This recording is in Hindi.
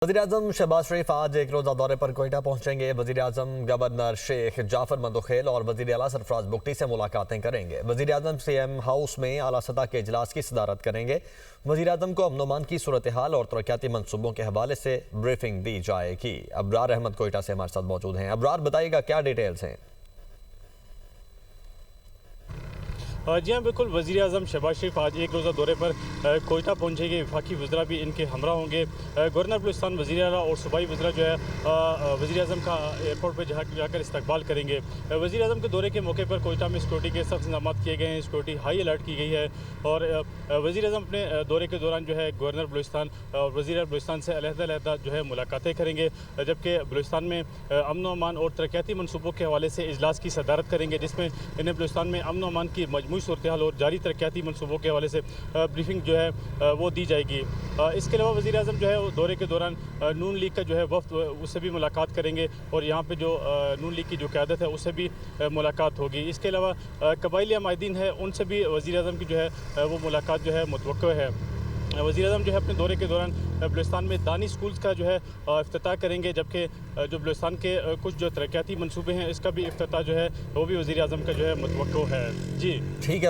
वज़ीर-ए-आज़म शहबाज शरीफ आज एक रोज़ा दौरे पर कोयटा पहुंचेंगे। वज़ीर-ए-आज़म गवर्नर शेख जाफर मंदोखेल और वज़ीर आला सरफराज बुगटी से मुलाकातें करेंगे। वज़ीर-ए-आज़म सीएम हाउस में आला सतह के इजलास की सदारत करेंगे। वज़ीर-ए-आज़म को अमन अमान की सूरत हाल और तरक्याती मनसूबों के हवाले से ब्रीफिंग दी जाएगी। अबरार अहमद कोयटा से हमारे साथ मौजूद हैं। अबरार, बताइएगा क्या डिटेल्स हैं? जी हाँ, बिल्कुल। वज़ीर-ए-आज़म शहबाज शरीफ आज एक रोज़ा दौरे पर कोयटा पहुँचेंगे। वफाकी वज़रा भी इनके हमरा होंगे। गवर्नर बलूचिस्तान, वज़ीर आला और सूबाई वज़रा जो है वज़ीर-ए-आज़म का एयरपोर्ट पर जाकर इस्तकबाल करेंगे। वज़ीर-ए-आज़म के दौरे के मौके पर कोयटा में सिक्योरिटी के सख्त इंतजाम किए गए हैं। सिक्योरिटी हाई अलर्ट की गई है और वज़ीर-ए-आज़म अपने दौरे के दौरान जो है गवर्नर बलूचिस्तान और वज़ीर बलूचिस्तान से अलहदा जो है मुलाकातें करेंगे, जबकि बलूचिस्तान में अमन व अमान और तरक्याती मनसूबों के हवाले से इजलास की सदारत करेंगे, जिसमें इन्हें बलूचिस्तान में अमन व अमान की मजमूई सूरत हाल और जारी तरक्याती मनसूबों के हवाले से ब्रीफिंग जो है वो दी जाएगी। इसके अलावा वज़ीर-ए-आज़म जो है वो दौरे के दौरान नून लीग का जो है वफ्द, उससे भी मुलाकात करेंगे और यहाँ पे जो नून लीग की जो क़यादत है उससे भी मुलाकात होगी। इसके अलावा कबाइली अमायदीन है, उनसे भी वज़ीर-ए-आज़म की जो है वो मुलाकात जो है मुतवक्को है। वज़ीर-ए-आज़म जो है अपने दौरे के दौरान बलूचिस्तान में दानी स्कूल्स का जो है इफ्तिताह करेंगे, जबकि जो बलूचिस्तान के कुछ जो तरक्याती मनसूबे हैं इसका भी इफ्तिताह जो है वो भी वज़ीर-ए-आज़म का जो है मुतवक्को है। जी ठीक है।